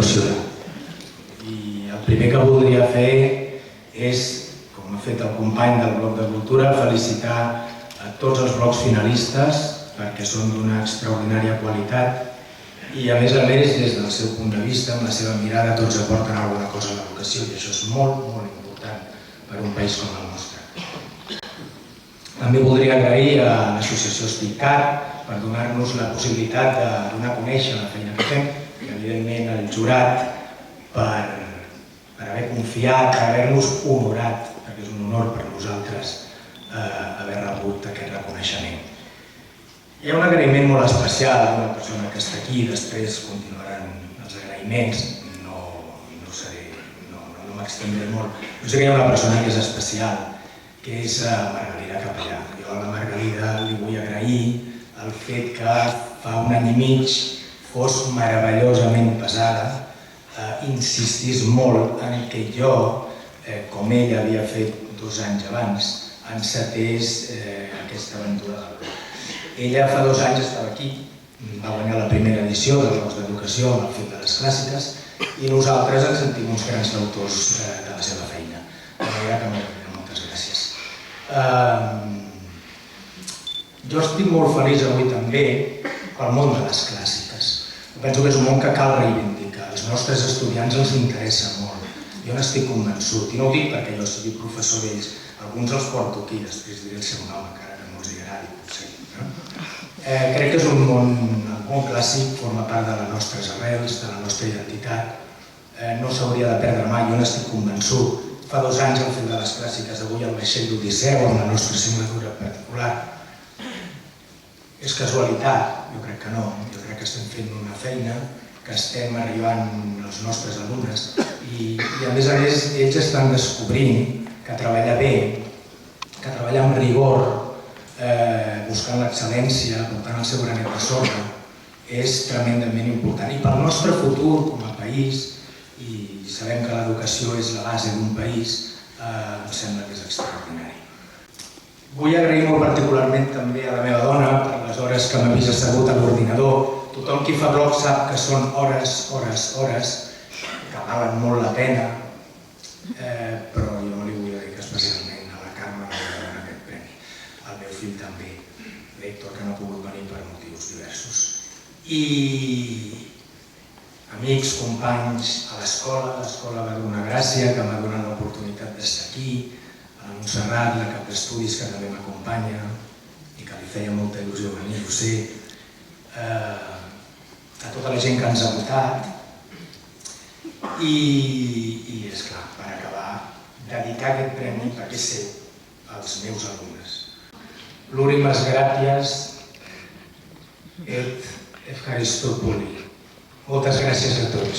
proporciona. I el primer que voldria fer és, com ha fet el company del Bloc de Cultura, felicitar a tots els blocs finalistes perquè són d'una extraordinària qualitat i, a més, des del seu punt de vista, amb la seva mirada, tots aporten alguna cosa a l'educació i això és molt, molt important per a un país com el nostre. També voldria agrair a l'associació STICAT per donar-nos la possibilitat de donar a conèixer la feina que fem i, evidentment, al jurat per haver confiat, per haver-nos honorat, perquè és un honor per nosaltres haver rebut aquest reconeixement. Hi ha un agraïment molt especial a una persona que està aquí, després continuaran els agraïments, no m'extendré molt, però sé que hi ha una persona que és especial, que és Margalida Capellà. Jo a la Margalida li vull agrair el fet que fa un any i mig fos meravellosament pesada, insistís molt en què jo, com ella havia fet 2 anys abans, encetés aquesta aventura del blog. Ella fa 2 anys estava aquí, va guanyar la primera edició dels Jocs d'Educació amb el fet de les clàssiques i nosaltres ens sentim uns grans autors de la seva feina. De manera que moltes gràcies. Jo estic molt feliç avui també pel món de les clàssiques. Penso que és un món que cal reivindicar. Als nostres estudiants els interessa molt. Jo n'estic convençut, i no ho dic perquè jo sigui professor d'ells, alguns els porto aquí, després diré el seu nom, encara que no els agradi, potser. Crec que és un món clàssic, forma part de les nostres arrels, de la nostra identitat, no s'hauria de perdre mai, jo n'estic convençut. Fa 2 anys al fil de les clàssiques, avui al vaixell d'Odisseu, amb la nostra assignatura particular. És casualitat? Jo crec que no. Jo crec que estem fent una feina, que estem arribant als nostres alumnes i, a més, ells estan descobrint que treballar bé, que treballar amb rigor, buscant l'excel·lència, portant el seu granet de sorra, és tremendament important. I pel nostre futur com a país, i sabem que l'educació és la base d'un país, em sembla que és extraordinari. Vull agrair molt particularment també a la meva dona per les hores que m'ha vist assegut a l'ordinador. Tothom qui fa blog sap que són hores, que valen molt la pena, però jo li vull dedicar especialment a la Carme que m'ha donat aquest premi. Al meu fill també, l'Héctor, que no ha pogut venir per motius diversos. I amics, companys a l'escola va donar gràcia, que m'ha donat l'oportunitat d'estar aquí, a la Montserrat, la cap d'estudis, que també m'acompanya i que li feia molta il·lusió venir, ho sé, a tota la gent que ens ha votat i, esclar, per acabar, dedicar aquest premi perquè és seu als meus alumnes. L'últimes gràcies et Efkaristopouli. Moltes gràcies a tots.